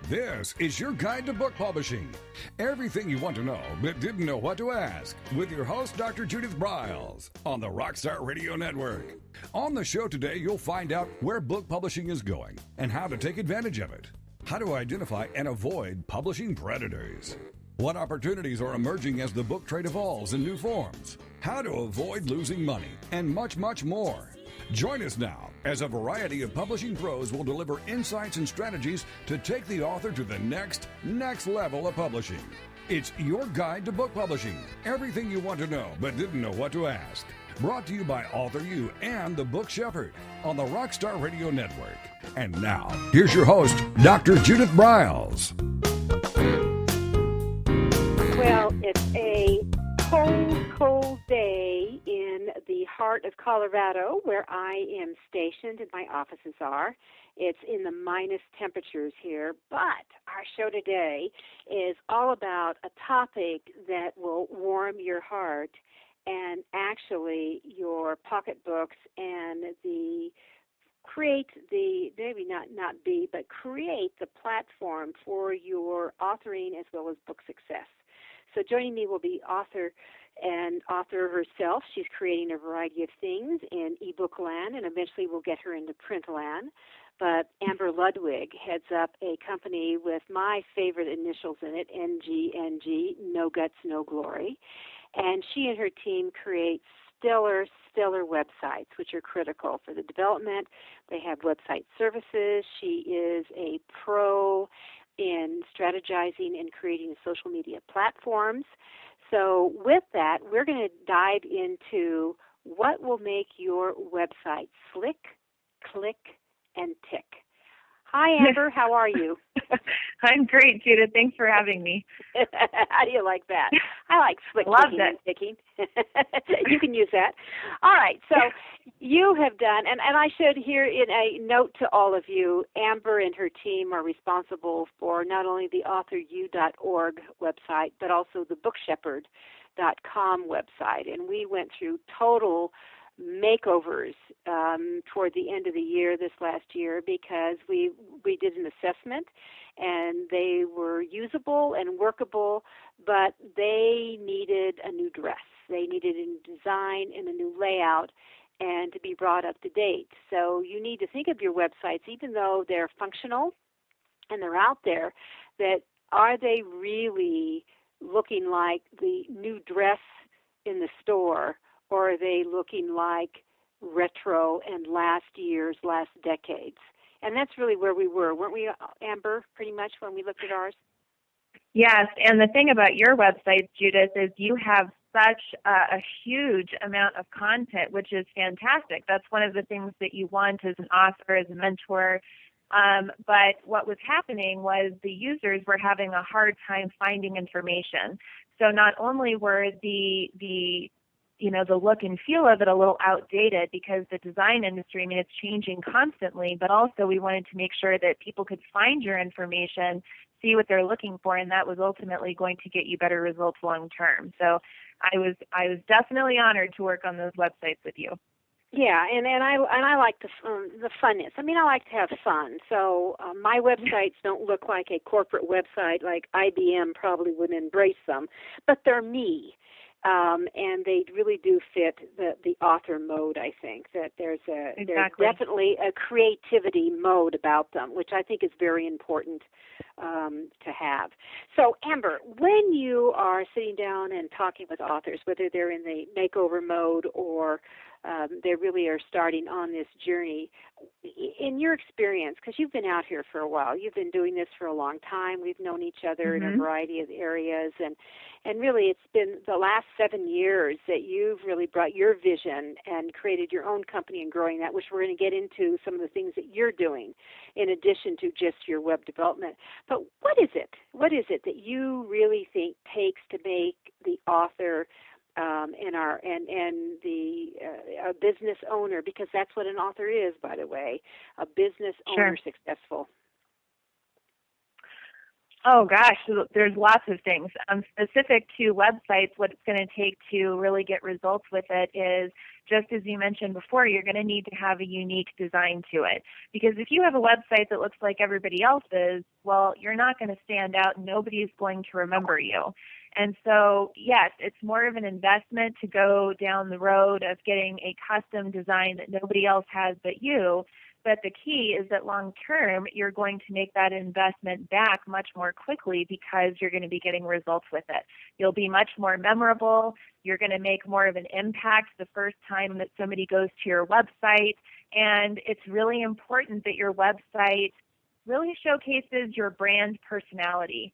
This is your guide to book publishing. Everything you want to know but didn't know what to ask with your host, Dr. Judith Briles, on the Rockstar Radio Network. On the show today, you'll find out where book publishing is going and how to take advantage of it, how to identify and avoid publishing predators, what opportunities are emerging as the book trade evolves in new forms, how to avoid losing money, and much, much more. Join us now as a variety of publishing pros will deliver insights and strategies to take the author to the next level of publishing. It's your guide to book publishing. Everything you want to know but didn't know what to ask. Brought to you by Author You and the Book Shepherd on the Rockstar Radio Network. And now, here's your host, Dr. Judith Briles. Well, it's a cold day in the heart of Colorado where I am stationed and my offices are. It's in the minus temperatures here, but our show today is all about a topic that will warm your heart and actually your pocketbooks and create the platform for your authoring as well as book success. So joining me will be author herself. She's creating a variety of things in ebook land, and eventually we'll get her into print land. But Amber Ludwig heads up a company with my favorite initials in it, NGNG, No Guts, No Glory. And she and her team create stellar websites, which are critical for the development. They have website services. She is a pro in strategizing and creating social media platforms. So with that, we're going to dive into what will make your website slick, click, and tick. Hi, Amber. How are you? I'm great, Judith. Thanks for having me. How do you like that? I like slick, clicking, and ticking. You can use that. All right. So you have done, and I should here in a note to all of you, Amber and her team are responsible for not only the AuthorU.org website, but also the BookShepherd.com website. And we went through total makeovers toward the end of the year this last year because we did an assessment and they were usable and workable, but they needed a new dress. They needed a new design and a new layout and to be brought up to date. So you need to think of your websites, even though they're functional and they're out there, that are they really looking like the new dress in the store, or are they looking like retro and last decades? And that's really where we were, weren't we, Amber, pretty much when we looked at ours? Yes, and the thing about your website, Judith, is you have such a huge amount of content, which is fantastic. That's one of the things that you want as an author, as a mentor. But what was happening was the users were having a hard time finding information. So not only were the look and feel of it a little outdated because the design industry, it's changing constantly, but also we wanted to make sure that people could find your information, see what they're looking for, and that was ultimately going to get you better results long term. So I was definitely honored to work on those websites with you. Yeah, and I like the funness. I like to have fun. So my websites don't look like a corporate website like IBM probably would embrace them, but they're me. And they really do fit the author mode, I think, that there's definitely a creativity mode about them, which I think is very important to have. So, Amber, when you are sitting down and talking with authors, whether they're in the makeover mode or they really are starting on this journey, in your experience, because you've been out here for a while, you've been doing this for a long time, we've known each other in a variety of areas, and really it's been the last 7 years that you've really brought your vision and created your own company and growing that, which we're going to get into some of the things that you're doing in addition to just your web development. But what is it? What is it that you really think takes to make the author a business owner, because that's what an author is, by the way, a business owner successful? Oh gosh, there's lots of things. Specific to websites, what it's going to take to really get results with it is, just as you mentioned before, you're going to need to have a unique design to it. Because if you have a website that looks like everybody else's, well, you're not going to stand out and nobody's going to remember you. And so, yes, it's more of an investment to go down the road of getting a custom design that nobody else has but you. But the key is that long term, you're going to make that investment back much more quickly because you're going to be getting results with it. You'll be much more memorable. You're going to make more of an impact the first time that somebody goes to your website. And it's really important that your website really showcases your brand personality.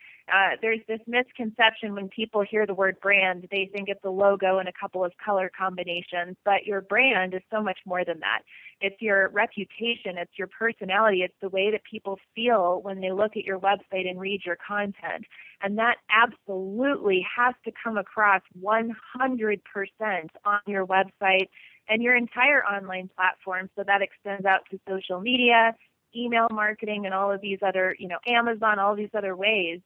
There's this misconception when people hear the word brand, they think it's a logo and a couple of color combinations, but your brand is so much more than that. It's your reputation, it's your personality, it's the way that people feel when they look at your website and read your content. And that absolutely has to come across 100% on your website and your entire online platform. So that extends out to social media, email marketing, and all of these other, Amazon, all these other ways.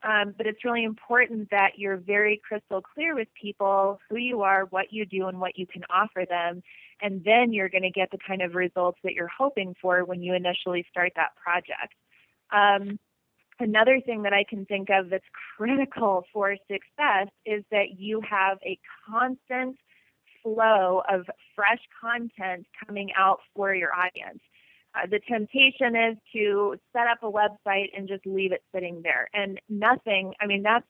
But it's really important that you're very crystal clear with people who you are, what you do, and what you can offer them. And then you're going to get the kind of results that you're hoping for when you initially start that project. Another thing that I can think of that's critical for success is that you have a constant flow of fresh content coming out for your audience. The temptation is to set up a website and just leave it sitting there. And that's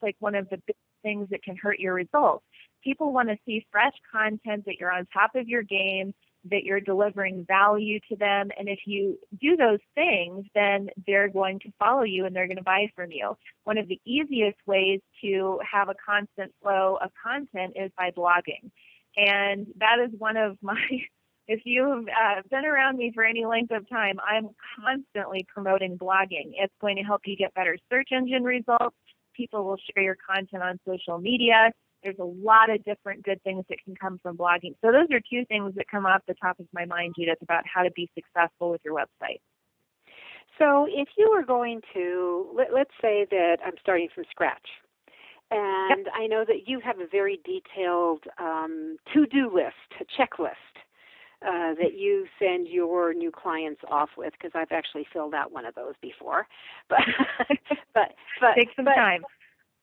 like one of the big things that can hurt your results. People want to see fresh content, that you're on top of your game, that you're delivering value to them. And if you do those things, then they're going to follow you and they're going to buy from you. One of the easiest ways to have a constant flow of content is by blogging. And that is one of my... If you've been around me for any length of time, I'm constantly promoting blogging. It's going to help you get better search engine results. People will share your content on social media. There's a lot of different good things that can come from blogging. So those are two things that come off the top of my mind, Judith, about how to be successful with your website. So if you were going to, let's say that I'm starting from scratch, and I know that you have a very detailed to-do list, a checklist, that you send your new clients off with, because I've actually filled out one of those before. But Take some time.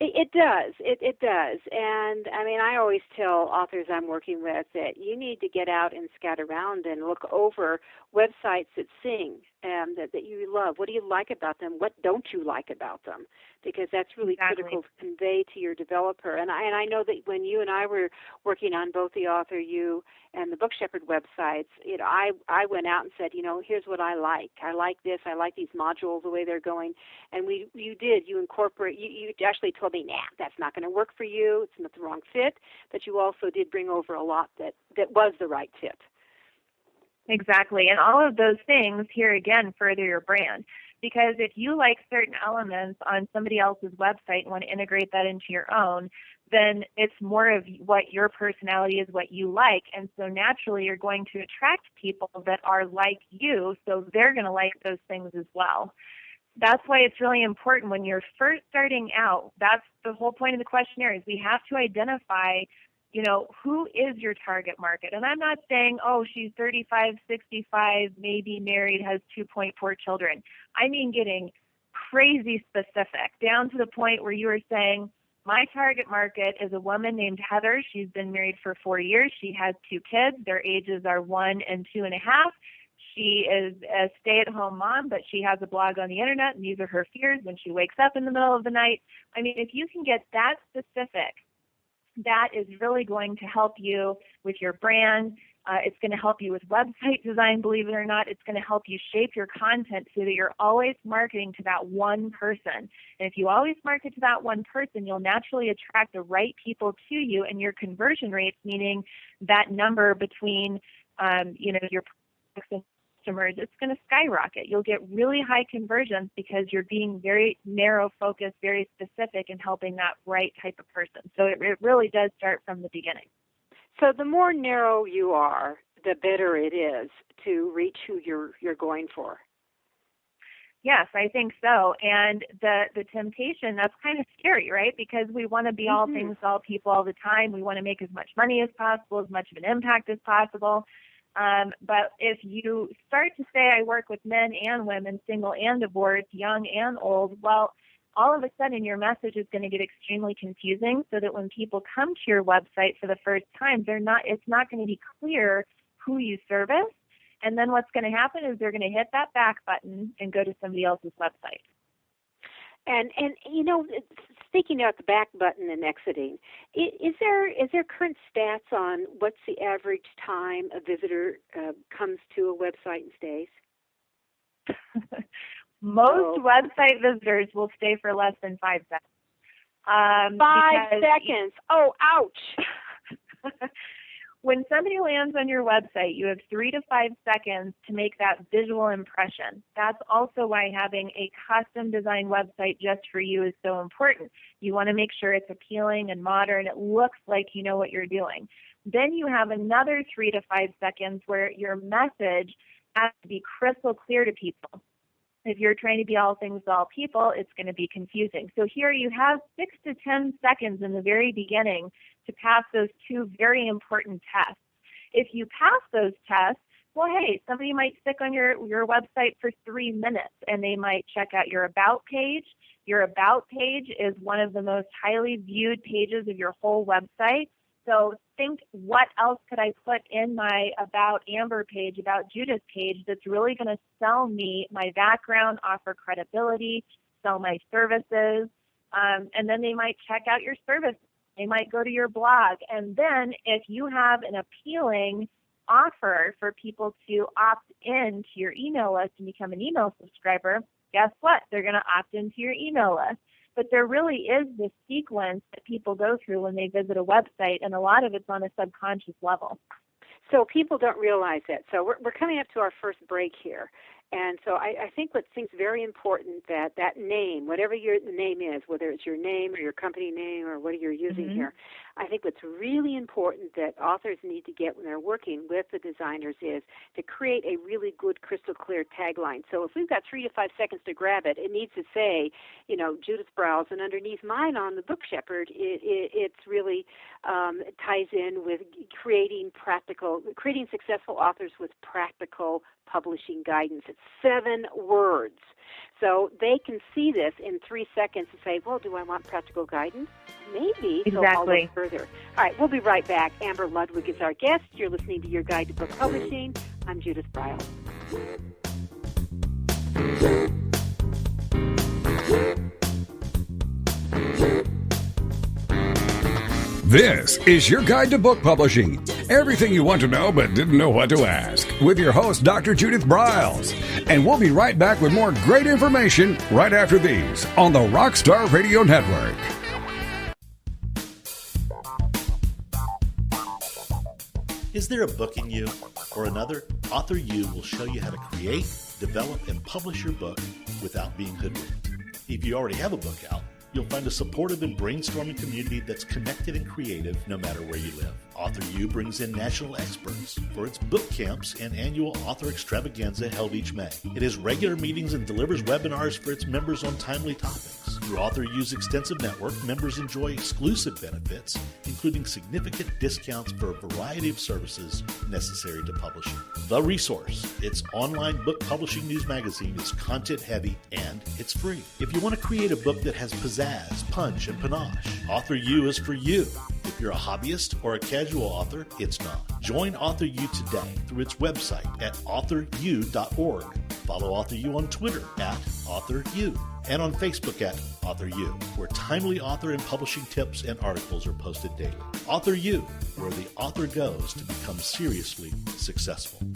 It does. It does. And I always tell authors I'm working with that you need to get out and scout around and look over websites that sing, that you love. What do you like about them? What don't you like about them? Because that's really critical to convey to your developer. And I know that when you and I were working on both the Author You and the Book Shepherd websites, I went out and said, here's what I like. I like this. I like these modules, the way they're going. And you incorporate, you actually told me, that's not going to work for you. It's not the wrong fit. But you also did bring over a lot that was the right fit. Exactly. And all of those things, here again, further your brand. Because if you like certain elements on somebody else's website and want to integrate that into your own, then it's more of what your personality is, what you like. And so naturally you're going to attract people that are like you, so they're going to like those things as well. That's why it's really important when you're first starting out. That's the whole point of the questionnaire, is we have to identify who is your target market? And I'm not saying, she's 35, 65, maybe married, has 2.4 children. I mean getting crazy specific, down to the point where you are saying, my target market is a woman named Heather. She's been married for 4 years. She has 2 kids. Their ages are 1 and 2.5. She is a stay-at-home mom, but she has a blog on the internet, and these are her fears when she wakes up in the middle of the night. If you can get that specific, that is really going to help you with your brand. It's going to help you with website design, believe it or not. It's going to help you shape your content so that you're always marketing to that one person. And if you always market to that one person, you'll naturally attract the right people to you, and your conversion rates, meaning that number between your products and customers, it's going to skyrocket. You'll get really high conversions because you're being very narrow focused, very specific, and helping that right type of person. So it really does start from the beginning. So the more narrow you are, the better it is to reach who you're going for. Yes, I think so. And the temptation, that's kind of scary, right? Because we want to be all things to all people all the time. We want to make as much money as possible, as much of an impact as possible. But if you start to say, I work with men and women, single and divorced, young and old, well, all of a sudden your message is going to get extremely confusing, so that when people come to your website for the first time, it's not going to be clear who you service. And then what's going to happen is they're going to hit that back button and go to somebody else's website. And speaking about the back button and exiting, is there current stats on what's the average time a visitor comes to a website and stays? Most website visitors will stay for less than 5 seconds. 5 seconds. Oh, ouch. When somebody lands on your website, you have 3 to 5 seconds to make that visual impression. That's also why having a custom designed website just for you is so important. You want to make sure it's appealing and modern. It looks like you know what you're doing. Then you have another 3 to 5 seconds where your message has to be crystal clear to people. If you're trying to be all things to all people, it's going to be confusing. So here you have 6 to 10 seconds in the very beginning to pass those 2 very important tests. If you pass those tests, well, hey, somebody might stick on your website for 3 minutes, and they might check out your About page. Your About page is one of the most highly viewed pages of your whole website. So think, what else could I put in my About Amber page, About Judith page, that's really going to sell me my background, offer credibility, sell my services, and then they might check out your service. They might go to your blog. And then if you have an appealing offer for people to opt in to your email list and become an email subscriber, guess what? They're going to opt into your email list. But there really is this sequence that people go through when they visit a website, and a lot of it's on a subconscious level. So people don't realize that. So we're coming up to our first break here. And so I think what seems very important that name, whatever your name is, whether it's your name or your company name or what you're using here, I think what's really important that authors need to get when they're working with the designers is to create a really good crystal clear tagline. So if we've got 3 to 5 seconds to grab it, it needs to say, Judith Briles, and underneath mine on the Book Shepherd, it's really ties in with creating successful authors with practical publishing guidance. It's 7 words. So they can see this in 3 seconds and say, well, do I want practical guidance? Maybe. Exactly. So I'll look further. All right, we'll be right back. Amber Ludwig is our guest. You're listening to Your Guide to Book Publishing. I'm Judith Briles. This is Your Guide to Book Publishing. Everything you want to know but didn't know what to ask. With your host, Dr. Judith Briles. And we'll be right back with more great information right after these on the Rockstar Radio Network. Is there a book in you or another? Author U will show you how to create, develop, and publish your book without being hoodwinked. If you already have a book out, you'll find a supportive and brainstorming community that's connected and creative no matter where you live. Author U brings in national experts for its book camps and annual author extravaganza held each May. It has regular meetings and delivers webinars for its members on timely topics. Through Author U's extensive network, members enjoy exclusive benefits, including significant discounts for a variety of services necessary to publishing. The Resource, its online book publishing news magazine, is content-heavy and it's free. If you want to create a book that has pizzazz, punch, and panache, Author U is for you. If you're a hobbyist or a casual author, it's not. Join Author U today through its website at authoru.org. Follow Author U on Twitter at Author U and on Facebook at Author U, where timely author and publishing tips and articles are posted daily. Author U, where the author goes to become seriously successful.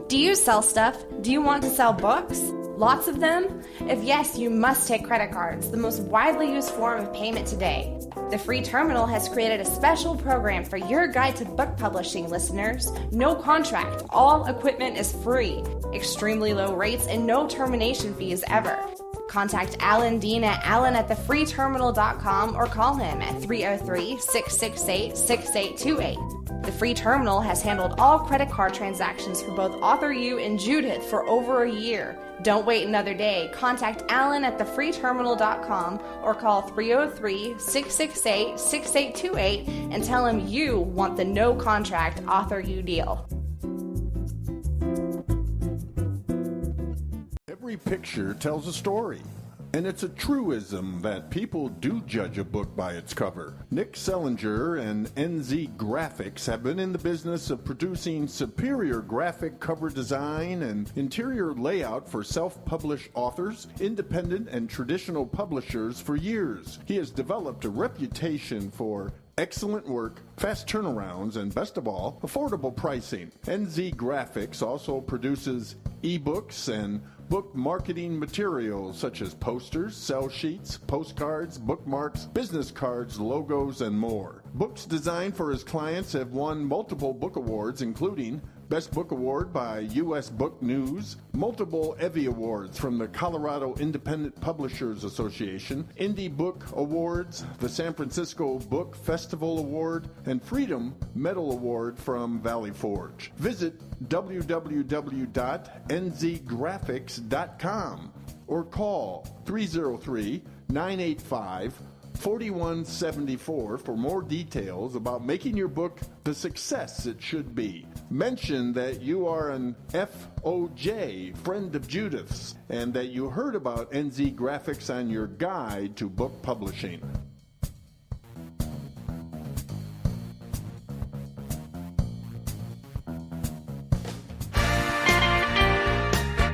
Do you sell stuff? Do you want to sell books? Lots of them? If yes, you must take credit cards, the most widely used form of payment today. The Free Terminal has created a special program for Your Guide to Book Publishing listeners. No contract, all equipment is free, extremely low rates, and no termination fees ever. Contact Alan Dean at alan@thefreeterminal.com or call him at 303-668-6828. The Free Terminal has handled all credit card transactions for both Author You and Judith for over a year. Don't wait another day. Contact Alan at thefreeterminal.com or call 303-668-6828 and tell him you want the no-contract Author You deal. Every picture tells a story. And it's a truism that people do judge a book by its cover. Nick Sellinger and NZ Graphics have been in the business of producing superior graphic cover design and interior layout for self-published authors, independent and traditional publishers for years. He has developed a reputation for excellent work, fast turnarounds, and best of all, affordable pricing. NZ Graphics also produces ebooks and book marketing materials such as posters, sell sheets, postcards, bookmarks, business cards, logos, and more. Books designed for his clients have won multiple book awards, including Best Book Award by U.S. Book News, multiple Evie Awards from the Colorado Independent Publishers Association, Indie Book Awards, the San Francisco Book Festival Award, and Freedom Medal Award from Valley Forge. Visit www.nzgraphics.com or call 303-985-4174 for more details about making your book the success it should be. Mention that you are an FOJ, friend of Judith's, and that you heard about NZ Graphics on your guide to book publishing.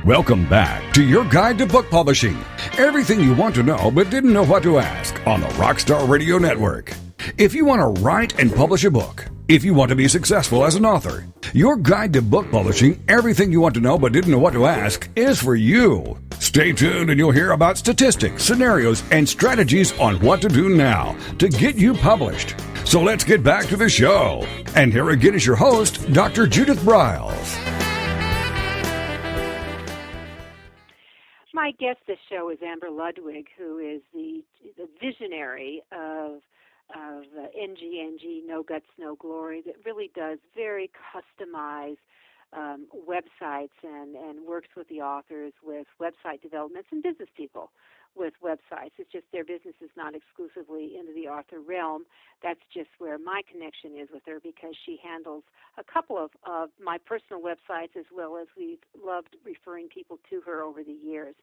Welcome back to your guide to book publishing. Everything you want to know but didn't know what to ask on the Rockstar Radio Network. If you want to write and publish a book, if you want to be successful as an author, your guide to book publishing, everything you want to know but didn't know what to ask, is for you. Stay tuned and you'll hear about statistics, scenarios, and strategies on what to do now to get you published. So let's get back to the show. And here again is your host, Dr. Judith Briles. My guest this show is Amber Ludwig, who is the visionary of NGNG, No Guts, No Glory, that really does very customized websites and works with the authors with website developments and business people with websites. It's just their business is not exclusively into the author realm. That's just where my connection is with her, because she handles a couple of my personal websites, as well as we've loved referring people to her over the years.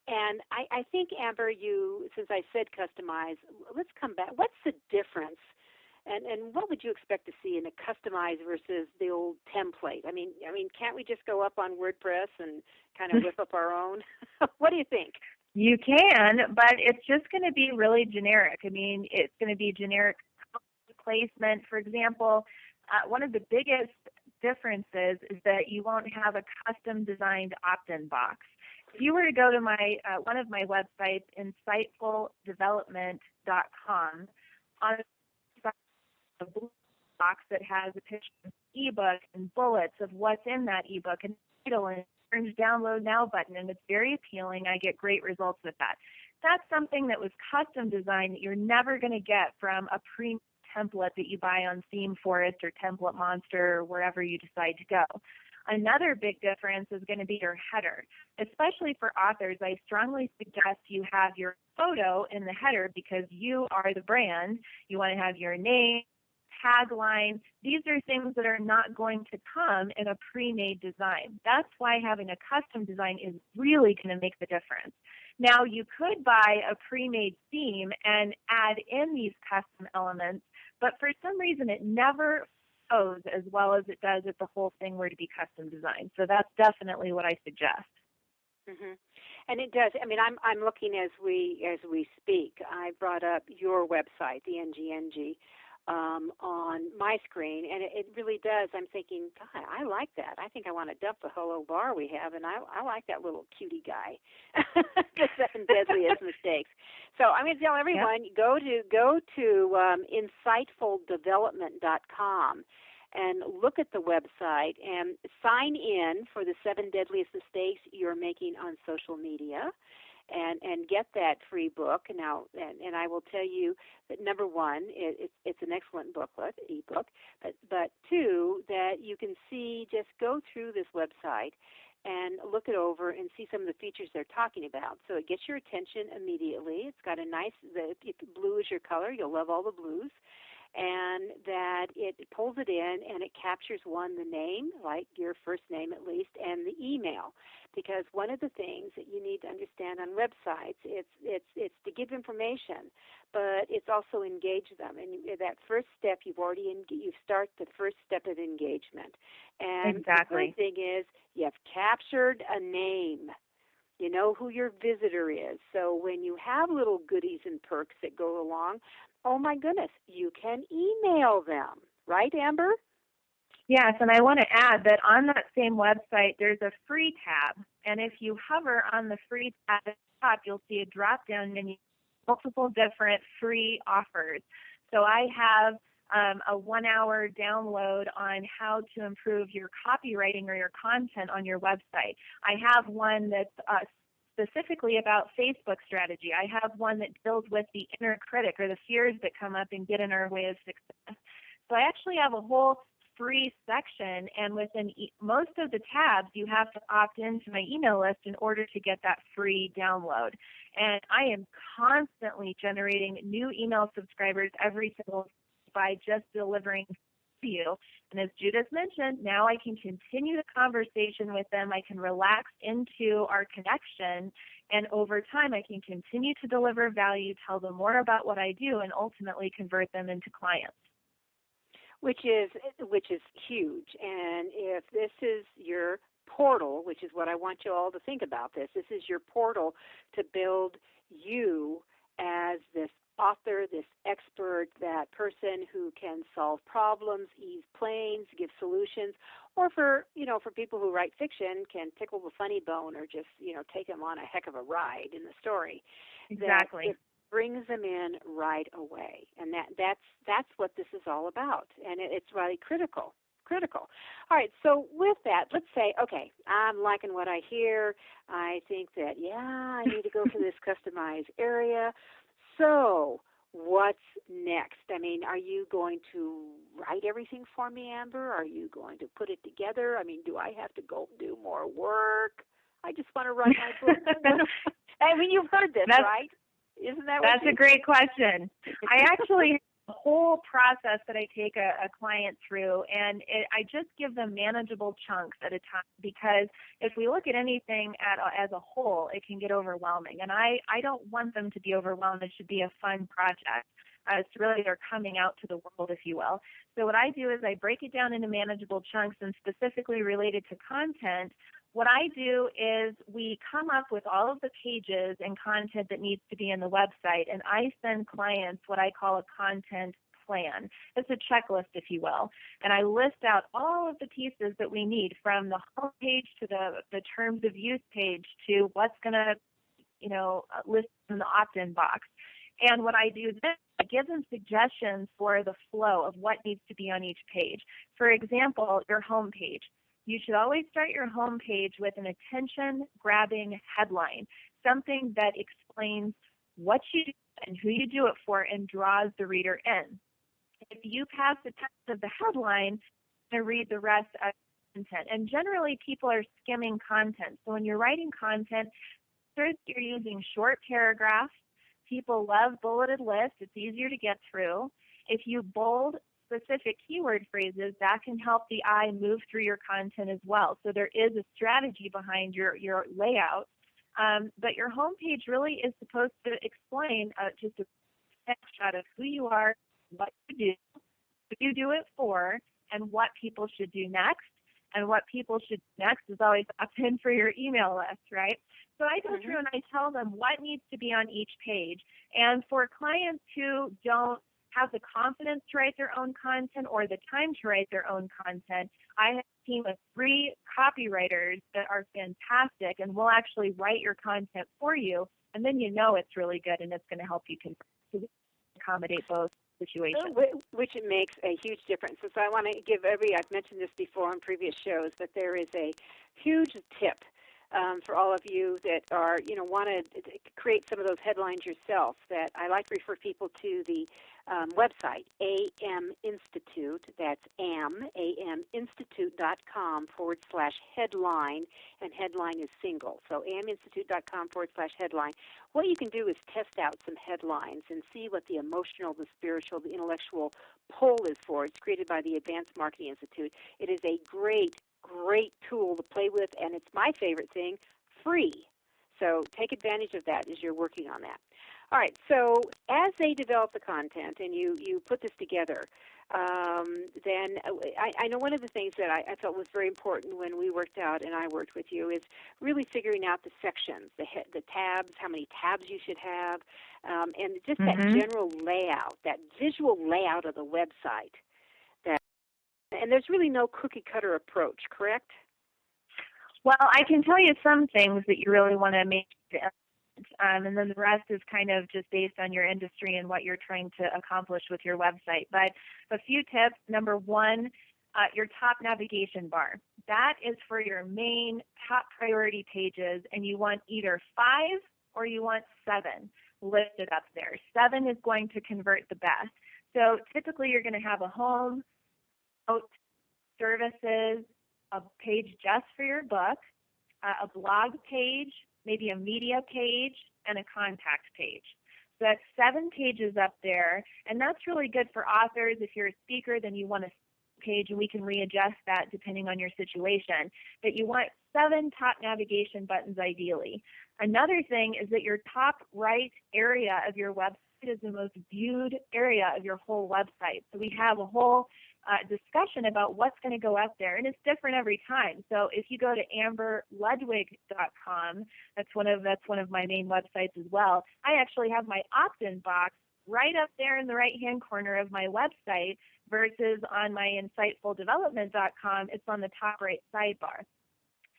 And I think, Amber, since I said customize, let's come back. What's the difference? And what would you expect to see in a customized versus the old template? I mean, can't we just go up on WordPress and kind of whip up our own? What do you think? You can, but it's just going to be really generic. I mean, it's going to be generic placement. For example, one of the biggest differences is that you won't have a custom designed opt-in box. If you were to go to my one of my websites, insightfuldevelopment.com, on a blue box that has a picture of an ebook and bullets of what's in that ebook and title and orange download now button, and it's very appealing. I get great results with that. That's something that was custom designed that you're never going to get from a pre-template that you buy on ThemeForest or Template Monster or wherever you decide to go. Another big difference is going to be your header. Especially for authors, I strongly suggest you have your photo in the header because you are the brand. You want to have your name, tagline. These are things that are not going to come in a pre-made design. That's why having a custom design is really going to make the difference. Now, you could buy a pre-made theme and add in these custom elements, but for some reason it never flows as well as it does if the whole thing were to be custom designed. So that's definitely what I suggest. Mm-hmm. And it does. I mean, I'm looking as we speak. I brought up your website, the NGNG, on my screen, and it really does. I'm thinking, God, I like that. I think I want to dump the Hello Bar we have, and I like that little cutie guy, the 7 Deadliest Mistakes. So I'm going to tell everyone, go to insightfuldevelopment.com and look at the website and sign in for the 7 Deadliest Mistakes you're making on social media. and get that free book. Now, and I will tell you that number one, it's an excellent booklet, ebook, but two, that you can see, just go through this website and look it over and see some of the features they're talking about. So it gets your attention immediately. It's got a nice, if blue is your color, you'll love all the blues. And that it pulls it in and it captures, one, the name, like your first name at least, and the email. Because one of the things that you need to understand on websites, it's to give information, but it's also engage them. And that first step, you start the first step of engagement. And exactly. the third thing is you've captured a name. You know who your visitor is. So when you have little goodies and perks that go along, oh my goodness, you can email them. Right, Amber? Yes, and I want to add that on that same website, there's a free tab. And if you hover on the free tab at the top, you'll see a drop-down menu, multiple different free offers. So I have a 1-hour download on how to improve your copywriting or your content on your website. I have one that's specifically about Facebook strategy. I have one that deals with the inner critic or the fears that come up and get in our way of success. So I actually have a whole free section, and within most of the tabs, you have to opt into my email list in order to get that free download. And I am constantly generating new email subscribers every single day by just delivering to you. And as Judith mentioned, now I can continue the conversation with them. I can relax into our connection, and over time I can continue to deliver value, tell them more about what I do, and ultimately convert them into clients. Which is huge. And if this is your portal, which is what I want you all to think about this is your portal to build you as this author, this expert, that person who can solve problems, ease pains, give solutions, or for people who write fiction, can tickle the funny bone or just, take them on a heck of a ride in the story. Exactly. That it brings them in right away. And that's what this is all about. And it's really critical. All right, so with that, let's say, okay, I'm liking what I hear. I think that, I need to go for this customized area. So what's next? I mean, are you going to write everything for me, Amber? Are you going to put it together? I mean, do I have to go do more work? I just want to write my book. I mean, you've heard this, right? Isn't that what That's a great question. I actually have a whole process that I take a client through, and I just give them manageable chunks at a time, because if we look at anything as a whole, it can get overwhelming. And I don't want them to be overwhelmed. It should be a fun project. It's really they're coming out to the world, if you will. So what I do is I break it down into manageable chunks, and specifically related to content, what I do is we come up with all of the pages and content that needs to be in the website, and I send clients what I call a content plan. It's a checklist, if you will, and I list out all of the pieces that we need, from the home page to the terms of use page to what's going to, list in the opt-in box. And what I do then, I give them suggestions for the flow of what needs to be on each page. For example, your home page. You should always start your home page with an attention-grabbing headline, something that explains what you do and who you do it for and draws the reader in. If you pass the text of the headline, to read the rest of the content. And generally, people are skimming content. So when you're writing content, first you're using short paragraphs. People love bulleted lists. It's easier to get through. If you bold specific keyword phrases, that can help the eye move through your content as well. So there is a strategy behind your layout. But your homepage really is supposed to explain just a snapshot of who you are, what you do, who you do it for, and what people should do next. And what people should do next is always opt in for your email list, right? So I go through and I tell them what needs to be on each page. And for clients who don't have the confidence to write their own content or the time to write their own content, I have a team of 3 copywriters that are fantastic and will actually write your content for you, and then it's really good and it's going to help you accommodate both situations. Which it makes a huge difference. So I want to give I've mentioned this before on previous shows, but there is a huge tip for all of you that are, want to create some of those headlines yourself, that I like to refer people to the website, AM Institute. That's aminstitute.com/headline, and headline is single. So aminstitute.com/headline. What you can do is test out some headlines and see what the emotional, the spiritual, the intellectual pull is for. It's created by the Advanced Marketing Institute. It is a great tool to play with, and it's my favorite thing, free. So take advantage of that as you're working on that. All right, so as they develop the content and you put this together, then I know one of the things that I felt was very important when we worked out and I worked with you is really figuring out the sections, the tabs, how many tabs you should have, and just that general layout, that visual layout of the website. And there's really no cookie-cutter approach, correct? Well, I can tell you some things that you really want to make, and then the rest is kind of just based on your industry and what you're trying to accomplish with your website. But a few tips. Number one, your top navigation bar. That is for your main top priority pages, and you want either 5 or you want 7 listed up there. 7 is going to convert the best. So typically you're going to have a home, services, a page just for your book, a blog page, maybe a media page, and a contact page. So that's 7 pages up there, and that's really good for authors. If you're a speaker, then you want a page, and we can readjust that depending on your situation. But you want 7 top navigation buttons ideally. Another thing is that your top right area of your website is the most viewed area of your whole website. So we have a whole discussion about what's going to go up there, and it's different every time. So if you go to amberludwig.com, that's one of my main websites as well. I actually have my opt-in box right up there in the right-hand corner of my website, versus on my insightfuldevelopment.com, it's on the top right sidebar.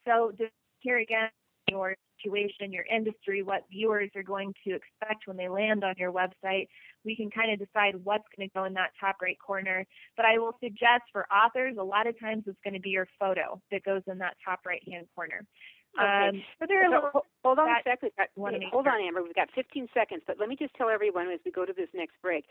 So here again, your situation, your industry, what viewers are going to expect when they land on your website, we can kind of decide what's going to go in that top right corner. But I will suggest for authors, a lot of times it's going to be your photo that goes in that top right-hand corner. Okay. Hold on a second. Hold on, Amber. We've got 15 seconds, but let me just tell everyone as we go to this next break.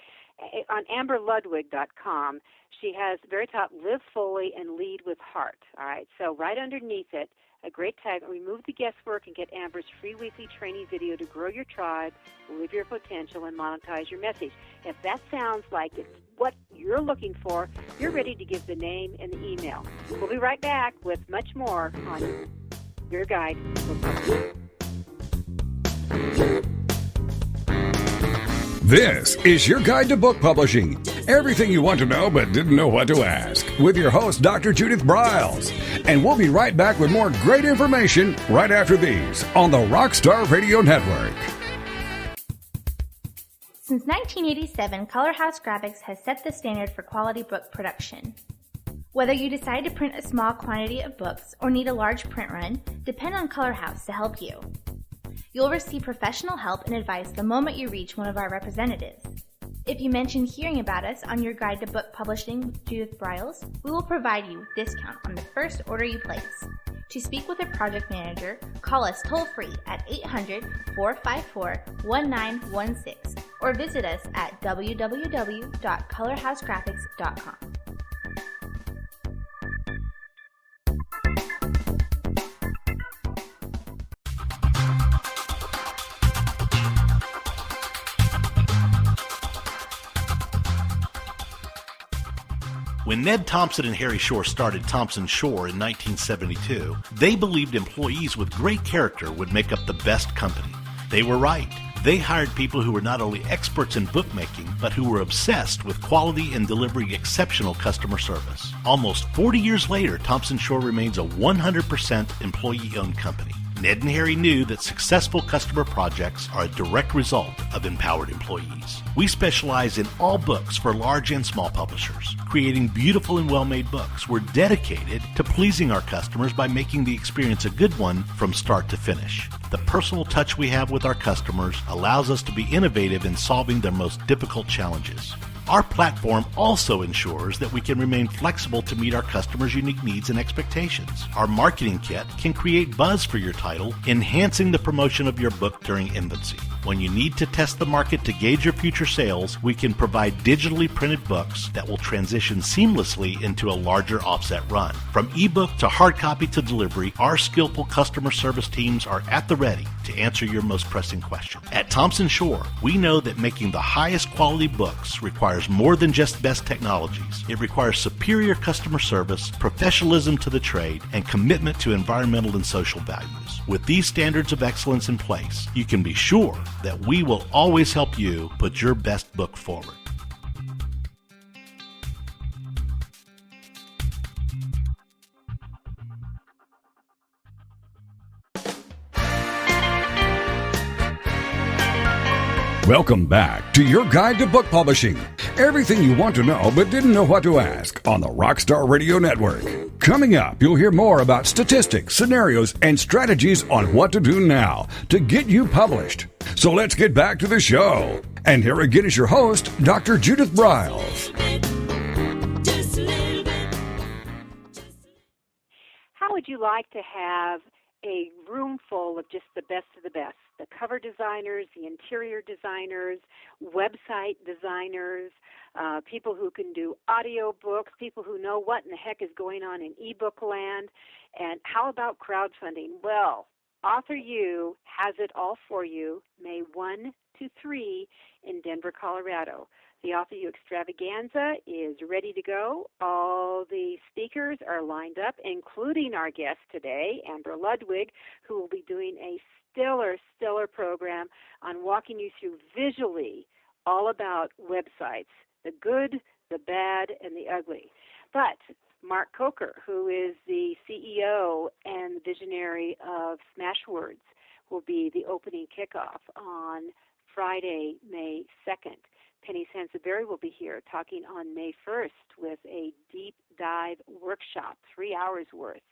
On amberludwig.com, she has very top, live fully and lead with heart. All right. So right underneath it, a great tag, remove the guesswork and get Amber's free weekly training video to grow your tribe, live your potential, and monetize your message. If that sounds like it's what you're looking for, you're ready to give the name and the email. We'll be right back with much more on Your Guide to Book Publishing. This is Your Guide to Book Publishing. Everything you want to know but didn't know what to ask. With your host, Dr. Judith Briles. And we'll be right back with more great information right after these on the Rockstar Radio Network. Since 1987, Color House Graphics has set the standard for quality book production. Whether you decide to print a small quantity of books or need a large print run, depend on Color House to help you. You'll receive professional help and advice the moment you reach one of our representatives. If you mention hearing about us on Your Guide to Book Publishing with Judith Briles, we will provide you with discount on the first order you place. To speak with a project manager, call us toll-free at 800-454-1916 or visit us at www.colorhousegraphics.com. When Ned Thompson and Harry Shore started Thompson Shore in 1972, they believed employees with great character would make up the best company. They were right. They hired people who were not only experts in bookmaking, but who were obsessed with quality and delivering exceptional customer service. Almost 40 years later, Thompson Shore remains a 100% employee-owned company. Ned and Harry knew that successful customer projects are a direct result of empowered employees. We specialize in all books for large and small publishers. Creating beautiful and well-made books, we're dedicated to pleasing our customers by making the experience a good one from start to finish. The personal touch we have with our customers allows us to be innovative in solving their most difficult challenges. Our platform also ensures that we can remain flexible to meet our customers' unique needs and expectations. Our marketing kit can create buzz for your title, enhancing the promotion of your book during infancy. When you need to test the market to gauge your future sales, we can provide digitally printed books that will transition seamlessly into a larger offset run. From ebook to hard copy to delivery, our skillful customer service teams are at the ready to answer your most pressing question. At Thompson Shore, we know that making the highest quality books requires more than just best technologies. It requires superior customer service, professionalism to the trade, and commitment to environmental and social values. With these standards of excellence in place, you can be sure that we will always help you put your best book forward. Welcome back to your guide to book publishing. Everything you want to know but didn't know what to ask on the Rockstar Radio Network. Coming up, you'll hear more about statistics, scenarios, and strategies on what to do now to get you published. So let's get back to the show. And here again is your host, Dr. Judith Briles. How would you like to have a room full of just the best of the best? The cover designers, the interior designers, website designers, people who can do audio books, people who know what in the heck is going on in ebook land. And how about crowdfunding? Well, Author U has it all for you May 1 to 3 in Denver, Colorado. The Author U Extravaganza is ready to go. All the speakers are lined up, including our guest today, Amber Ludwig, who will be doing a stellar program on walking you through visually all about websites, the good, the bad, and the ugly. But Mark Coker, who is the CEO and visionary of Smashwords, will be the opening kickoff on Friday, May 2nd. Penny Sansaberry will be here talking on May 1st with a deep dive workshop, 3 hours worth,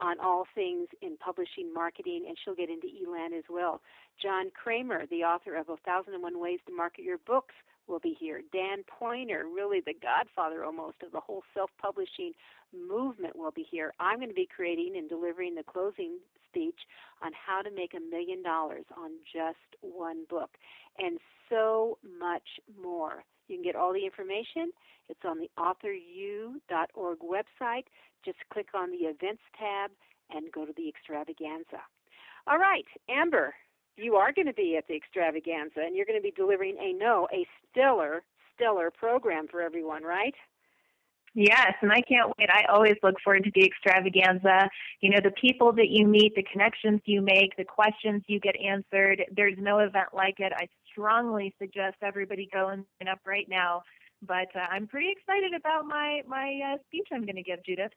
on all things in publishing, marketing, and she'll get into Elan as well. John Kramer, the author of 1001 Ways to Market Your Books, will be here. Dan Poynter, really the godfather almost of the whole self-publishing movement, will be here. I'm going to be creating and delivering the closing speech on how to make $1 million on just one book, and so much more. You can get all the information. It's on the authoru.org website. Just click on the events tab and go to the extravaganza. All right, Amber, you are going to be at the extravaganza, and you're going to be delivering a stellar program for everyone, right? Yes, and I can't wait. I always look forward to the extravaganza. You know, the people that you meet, the connections you make, the questions you get answered. There's no event like it. I strongly suggest everybody go and sign up right now. But I'm pretty excited about my speech I'm going to give, Judith.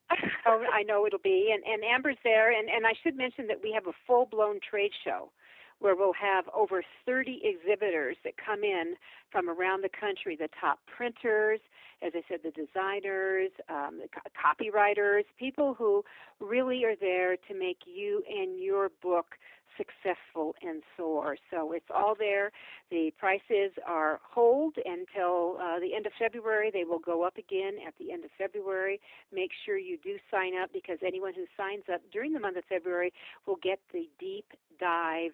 Oh, I know it'll be. And Amber's there. And I should mention that we have a full-blown trade show where we'll have over 30 exhibitors that come in from around the country, the top printers, as I said, the designers, the copywriters, people who really are there to make you and your book successful and soar. So it's all there. The prices are hold until the end of February. They will go up again at the end of February. Make sure you do sign up, because anyone who signs up during the month of February will get the deep dive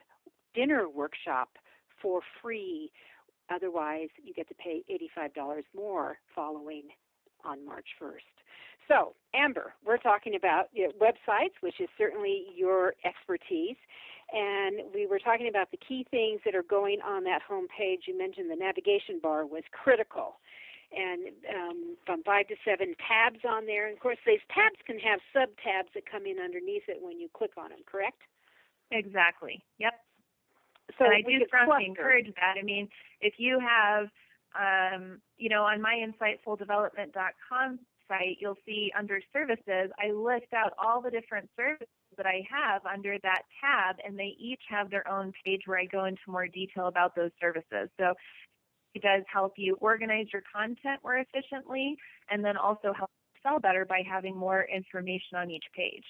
dinner workshop for free. Otherwise, you get to pay $85 more following on March 1st. So, Amber, we're talking about websites, which is certainly your expertise. And we were talking about the key things that are going on that home page. You mentioned the navigation bar was critical. And from 5 to 7 tabs on there. And, of course, these tabs can have sub-tabs that come in underneath it when you click on them, correct? Exactly. Yep. So and I do strongly encourage that. I mean, if you have, on my insightfuldevelopment.com site, you'll see under services, I list out all the different services that I have under that tab, and they each have their own page where I go into more detail about those services. So it does help you organize your content more efficiently, and then also help you sell better by having more information on each page.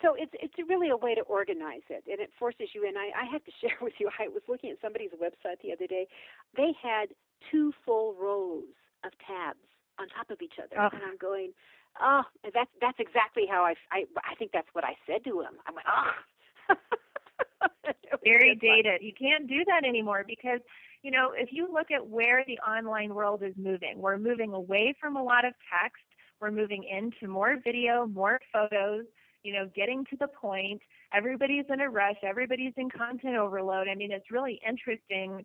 So it's really a way to organize it, and it forces you in. I have to share with you, I was looking at somebody's website the other day. They had 2 full rows of tabs on top of each other. Oh. And I'm going, oh, that's exactly how I think that's what I said to him. I went, oh. Very dated. You can't do that anymore because, you know, if you look at where the online world is moving, we're moving away from a lot of text. We're moving into more video, more photos, you know, getting to the point. Everybody's in a rush. Everybody's in content overload. I mean, it's really interesting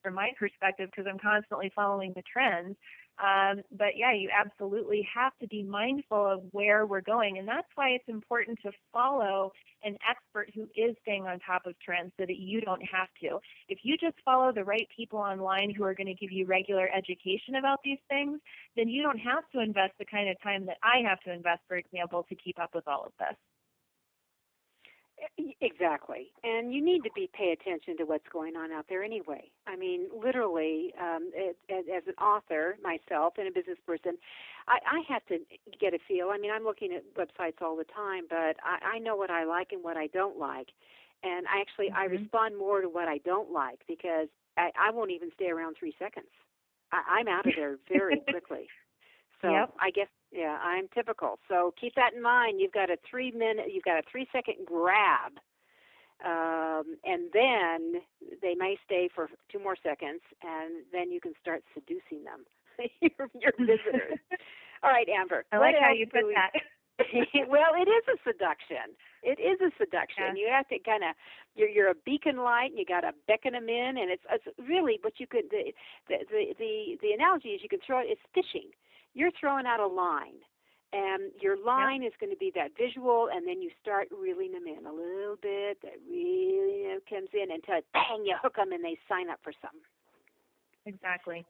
from my perspective because I'm constantly following the trends. But yeah, you absolutely have to be mindful of where we're going. And that's why it's important to follow an expert who is staying on top of trends so that you don't have to. If you just follow the right people online who are going to give you regular education about these things, then you don't have to invest the kind of time that I have to invest, for example, to keep up with all of this. Exactly. And you need to pay attention to what's going on out there anyway. I mean, literally, as an author myself and a business person, I have to get a feel. I mean, I'm looking at websites all the time, but I know what I like and what I don't like. And I respond more to what I don't like because I won't even stay around 3 seconds. I'm out of there very quickly. So yep. I guess, yeah, I'm typical. So keep that in mind. You've got a 3-second grab, and then they may stay for 2 more seconds, and then you can start seducing them, your visitors. All right, Amber. I like how you put that. Well, it is a seduction. It is a seduction. Yeah. You have to kind of, you're a beacon light, and you got to beckon them in, and it's really what you could. The analogy is you can throw it. It's fishing. You're throwing out a line, and your line is going to be that visual, and then you start reeling them in a little bit. That really comes in until bang, you hook them, and they sign up for something. Exactly.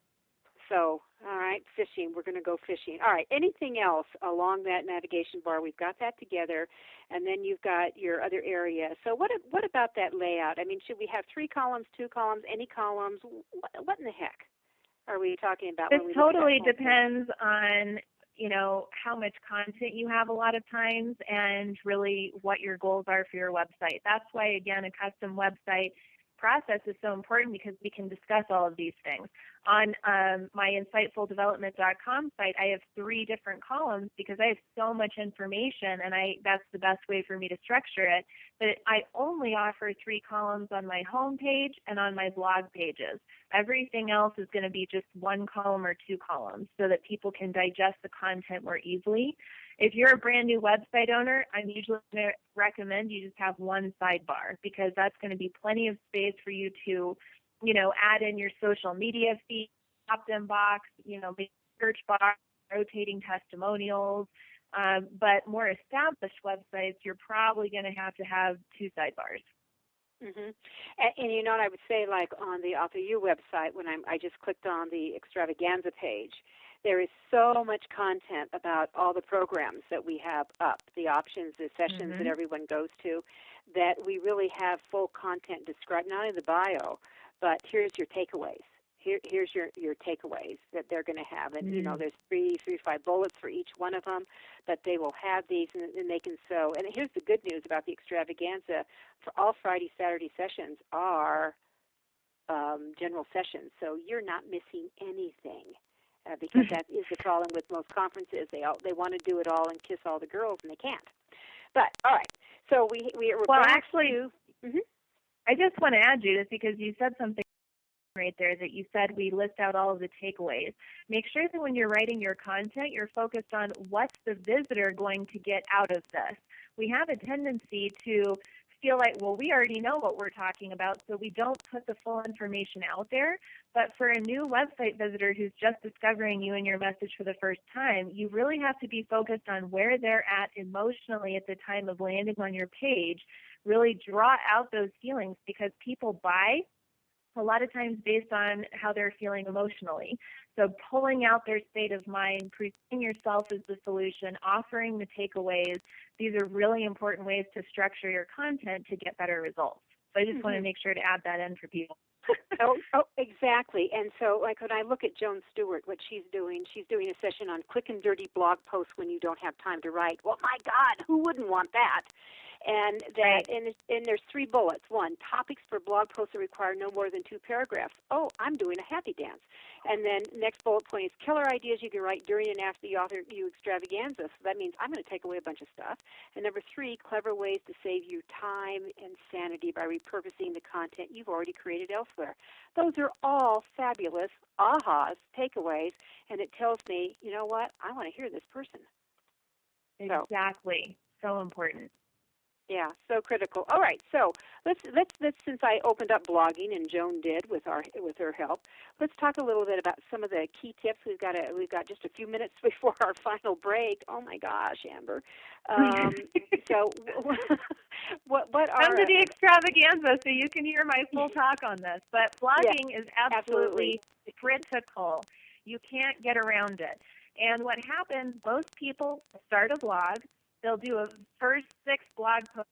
So, all right, fishing. We're going to go fishing. All right, anything else along that navigation bar? We've got that together, and then you've got your other area. So what about that layout? I mean, should we have 3 columns, 2 columns, any columns? What in the heck are we talking about? It totally depends on, you know, how much content you have a lot of times and really what your goals are for your website. That's why, again, a custom website process is so important because we can discuss all of these things. On my insightfuldevelopment.com site, I have 3 different columns because I have so much information, and that's the best way for me to structure it. But I only offer 3 columns on my home page and on my blog pages. Everything else is going to be just 1 column or 2 columns so that people can digest the content more easily. If you're a brand new website owner, I'm usually going to recommend you just have 1 sidebar because that's going to be plenty of space for you to, you know, add in your social media feed, opt-in box, you know, search box, rotating testimonials. But more established websites, you're probably going to have 2 sidebars. Mm-hmm. And you know what I would say, like on the Author U website, when I just clicked on the extravaganza page, there is so much content about all the programs that we have up, the options, the sessions that everyone goes to, that we really have full content described, not in the bio, but here's your takeaways. Here's your takeaways that they're going to have. And, you know, there's 3 to 5 bullets for each one of them, but they will have these and they can sew. And here's the good news about the extravaganza. For all Friday, Saturday sessions are general sessions, so you're not missing anything. Because that is the problem with most conferences. They want to do it all and kiss all the girls, and they can't. But, all right, so we're well, back actually, to... I just want to add, Judith, because you said something right there that you said we list out all of the takeaways. Make sure that when you're writing your content, you're focused on what's the visitor going to get out of this. We have a tendency to feel like, well, we already know what we're talking about, so we don't put the full information out there. But for a new website visitor who's just discovering you and your message for the first time, you really have to be focused on where they're at emotionally at the time of landing on your page. Really draw out those feelings because people buy a lot of times based on how they're feeling emotionally. So pulling out their state of mind, presenting yourself as the solution, offering the takeaways, these are really important ways to structure your content to get better results. So I just want to make sure to add that in for people. Oh, exactly. And so, like, when I look at Joan Stewart, what she's doing a session on quick and dirty blog posts when you don't have time to write. Well, my God, who wouldn't want that? And that, and there's 3 bullets. 1, topics for blog posts that require no more than 2 paragraphs. Oh, I'm doing a happy dance. And then next bullet point is killer ideas you can write during and after the author you extravaganza. So that means I'm going to take away a bunch of stuff. And number 3, clever ways to save you time and sanity by repurposing the content you've already created elsewhere. Those are all fabulous ahas, takeaways, and it tells me, you know what, I want to hear this person. Exactly. So important. Yeah, so critical. All right, so let's since I opened up blogging and Joan did with her help, let's talk a little bit about some of the key tips. We've got just a few minutes before our final break. Oh my gosh, Amber. So what are come to the extravaganza so you can hear my full talk on this. But blogging is absolutely critical. You can't get around it. And what happens? Most people start a blog. They'll do a first 6 blog posts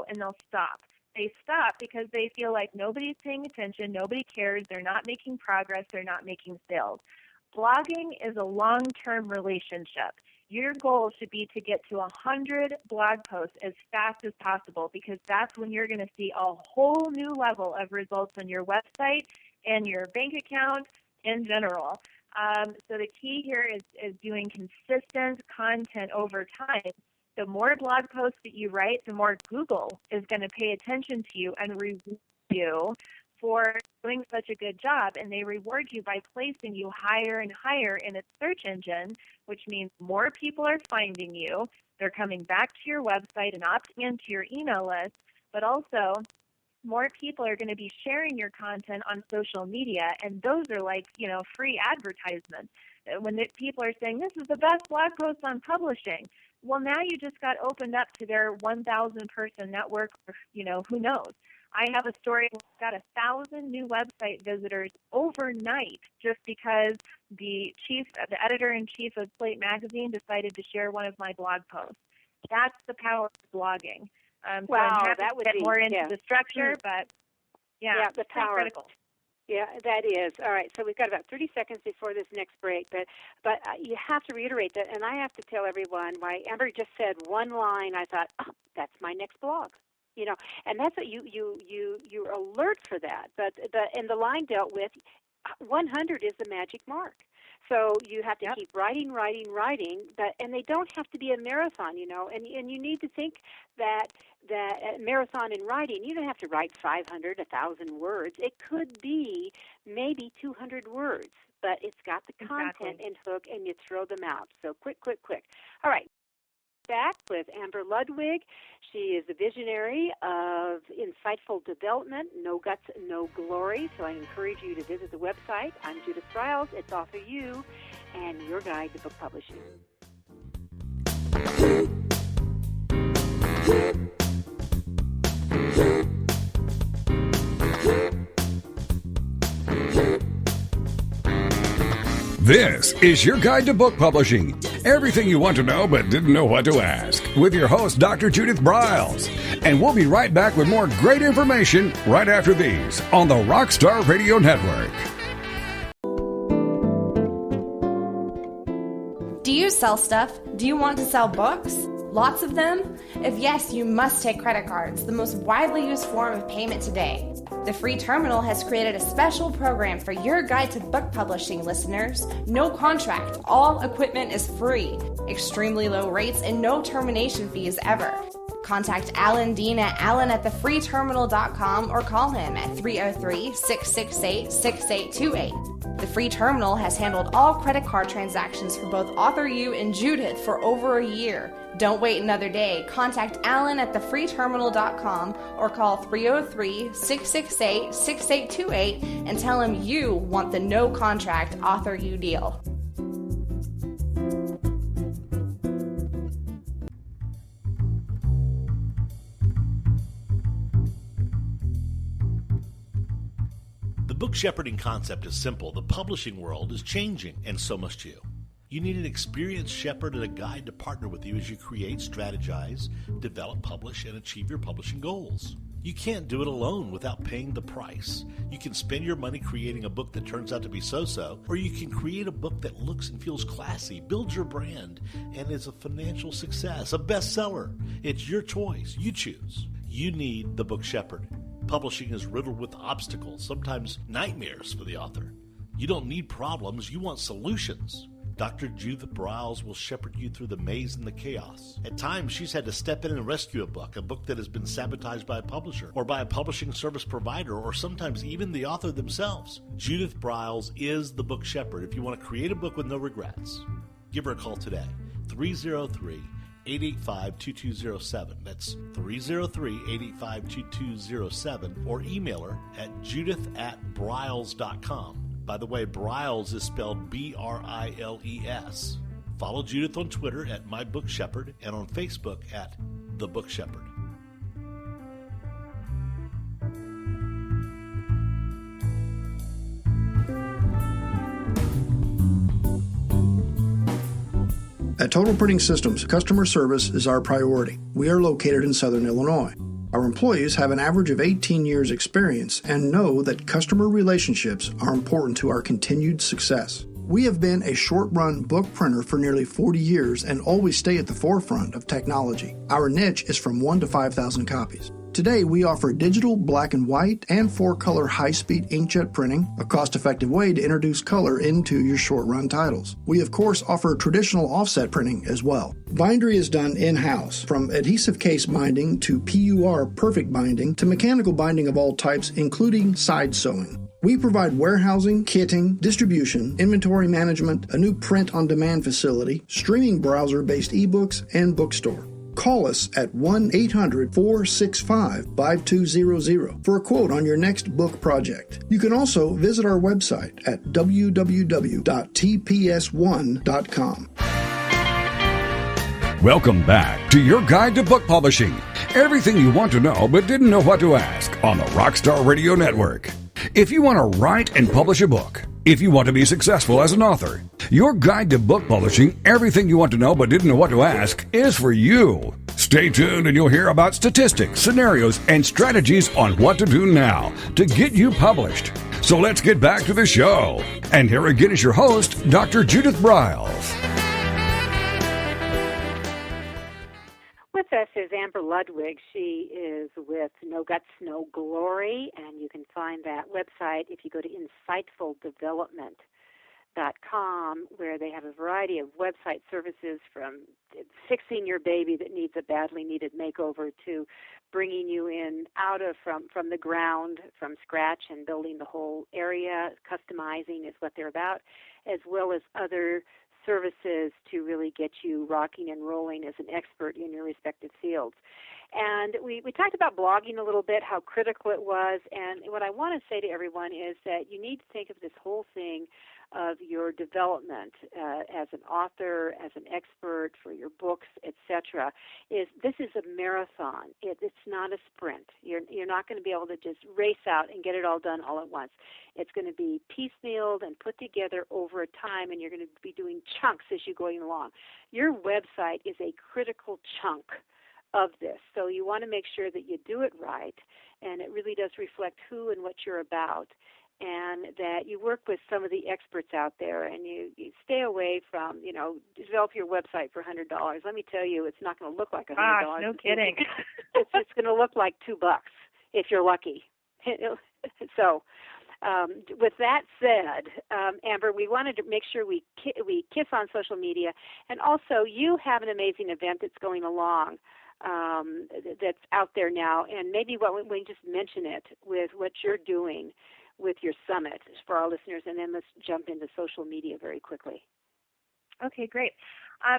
and they'll stop. They stop because they feel like nobody's paying attention, nobody cares, they're not making progress, they're not making sales. Blogging is a long-term relationship. Your goal should be to get to 100 blog posts as fast as possible because that's when you're going to see a whole new level of results on your website and your bank account in general. So the key here is doing consistent content over time. The more blog posts that you write, the more Google is going to pay attention to you and reward you for doing such a good job. And they reward you by placing you higher and higher in its search engine, which means more people are finding you. They're coming back to your website and opting into your email list, but also more people are going to be sharing your content on social media, and those are like, free advertisements. When people are saying, this is the best blog post on publishing, well, now you just got opened up to their 1,000-person network, or, who knows. I have a story where I got 1,000 new website visitors overnight just because the editor-in-chief of Slate Magazine decided to share one of my blog posts. That's the power of blogging. Wow, so that would get be more into the structure, but the power. Critical. Yeah, that is. All right, so we've got about 30 seconds before this next break, but you have to reiterate that, and I have to tell everyone why Amber just said one line. I thought, that's my next blog, and that's what you're alert for that. But and the line dealt with 100 is the magic mark. So you have to keep writing, and they don't have to be a marathon, and you need to think that marathon in writing, you don't have to write 500, 1,000 words. It could be maybe 200 words, but it's got the content and hook, and you throw them out. So quick. All right. Back with Amber Ludwig. She is a visionary of insightful development, no guts, no glory. So I encourage you to visit the website. I'm Judith Briles. It's Author U and your guide to book publishing. This is your guide to book publishing. Everything you want to know but didn't know what to ask. With your host, Dr. Judith Briles. And we'll be right back with more great information right after these on the Rockstar Radio Network. Do you sell stuff? Do you want to sell books? Lots of them? If yes, you must take credit cards, the most widely used form of payment today. The Free Terminal has created a special program for your guide to book publishing listeners. No contract, all equipment is free, extremely low rates, and no termination fees ever. Contact Alan Dean at alan@thefreeterminal.com or call him at 303-668-6828. The Free Terminal has handled all credit card transactions for both Author U and Judith for over a year. Don't wait another day. Contact Alan at thefreeterminal.com or call 303-668-6828 and tell him you want the no-contract Author U deal. The book shepherding concept is simple. The publishing world is changing, and so must you. You need an experienced shepherd and a guide to partner with you as you create, strategize, develop, publish, and achieve your publishing goals. You can't do it alone without paying the price. You can spend your money creating a book that turns out to be so-so, or you can create a book that looks and feels classy, builds your brand, and is a financial success, a bestseller. It's your choice. You choose. You need the Book Shepherd. Publishing is riddled with obstacles, sometimes nightmares for the author. You don't need problems, you want solutions. Dr. Judith Briles will shepherd you through the maze and the chaos. At times, she's had to step in and rescue a book that has been sabotaged by a publisher, or by a publishing service provider, or sometimes even the author themselves. Judith Briles is the Book Shepherd. If you want to create a book with no regrets, give her a call today. 303-885-2207. That's 303-885-2207, or email her at judith@briles.com. By the way, Briles is spelled B-R-I-L-E-S. Follow Judith on Twitter at My Book Shepherd and on Facebook at The Book Shepherd. At Total Printing Systems, customer service is our priority. We are located in Southern Illinois. Our employees have an average of 18 years experience and know that customer relationships are important to our continued success. We have been a short-run book printer for nearly 40 years and always stay at the forefront of technology. Our niche is from 1 to 5,000 copies. Today, we offer digital, black and white, and 4-color high-speed inkjet printing, a cost-effective way to introduce color into your short-run titles. We, of course, offer traditional offset printing as well. Bindery is done in-house, from adhesive case binding to PUR perfect binding to mechanical binding of all types, including side sewing. We provide warehousing, kitting, distribution, inventory management, a new print-on-demand facility, streaming browser-based ebooks, and bookstore. Call us at 1-800-465-5200 for a quote on your next book project. You can also visit our website at www.tps1.com. Welcome back to your guide to book publishing. Everything you want to know but didn't know what to ask on the Rockstar Radio Network. If you want to write and publish a book, if you want to be successful as an author, your guide to book publishing, everything you want to know but didn't know what to ask, is for you. Stay tuned and you'll hear about statistics, scenarios, and strategies on what to do now to get you published. So let's get back to the show. And here again is your host, Dr. Judith Briles. With us is Amber Ludwig. She is with No Guts, No Glory, and you can find that website if you go to insightfuldevelopment.com, where they have a variety of website services, from fixing your baby that needs a badly needed makeover to bringing you in out of from the ground, from scratch, and building the whole area. Customizing is what they're about, as well as other services to really get you rocking and rolling as an expert in your respective fields. And we talked about blogging a little bit, how critical it was, and what I want to say to everyone is that you need to think of this whole thing of your development as an author, as an expert for your books, etc. This is a marathon. It's not a sprint. You're not going to be able to just race out and get it all done all at once. It's going to be piecemealed and put together over a time, and you're going to be doing chunks as you're going along. Your website is a critical chunk of this, so you want to make sure that you do it right, and it really does reflect who and what you're about, and that you work with some of the experts out there, and you stay away from, develop your website for $100. Let me tell you, it's not going to look like $100. Gosh, no kidding. It's going to look like $2 if you're lucky. So, with that said, Amber, we wanted to make sure we kiss on social media, and also you have an amazing event that's going along that's out there now, and maybe we just mention it with what you're doing with your summit for our listeners, and then let's jump into social media very quickly. Okay, great.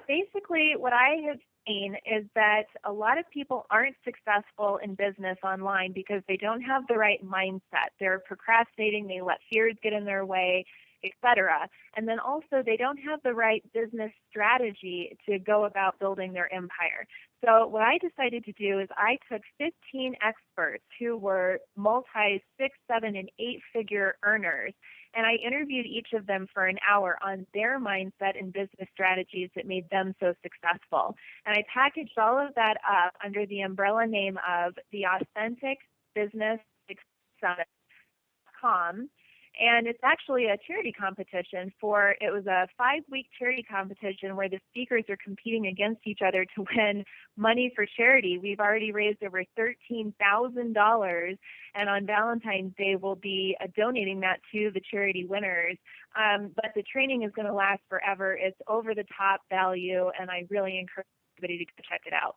Basically, what I have seen is that a lot of people aren't successful in business online because they don't have the right mindset. They're procrastinating, they let fears get in their way, etc. And then also they don't have the right business strategy to go about building their empire. So what I decided to do is I took 15 experts who were multi 6, 7, and 8-figure earners, and I interviewed each of them for an hour on their mindset and business strategies that made them so successful. And I packaged all of that up under the umbrella name of the Authentic businesssuccess.com. And it's actually a charity competition it was a 5-week charity competition where the speakers are competing against each other to win money for charity. We've already raised over $13,000, and on Valentine's Day we'll be donating that to the charity winners. But the training is going to last forever. It's over the top value, and I really encourage everybody to go check it out.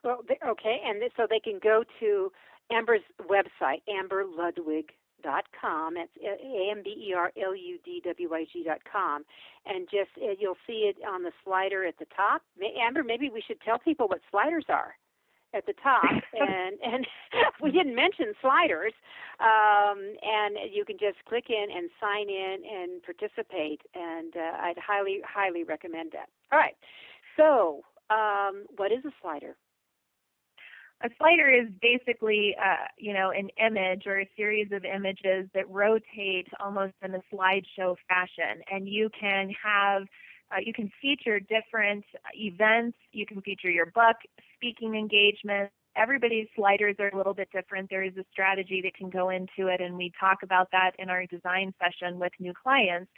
Well, okay, and so they can go to Amber's website, AmberLudwig.com. It's AmberLudwig.com, and just you'll see it on the slider at the top. Amber, maybe we should tell people what sliders are at the top, and we didn't mention sliders, and you can just click in and sign in and participate, and I'd highly recommend that. All right, so what is a slider? A slider is basically, an image or a series of images that rotate almost in a slideshow fashion. And you can feature different events. You can feature your book, speaking engagements. Everybody's sliders are a little bit different. There is a strategy that can go into it, and we talk about that in our design session with new clients.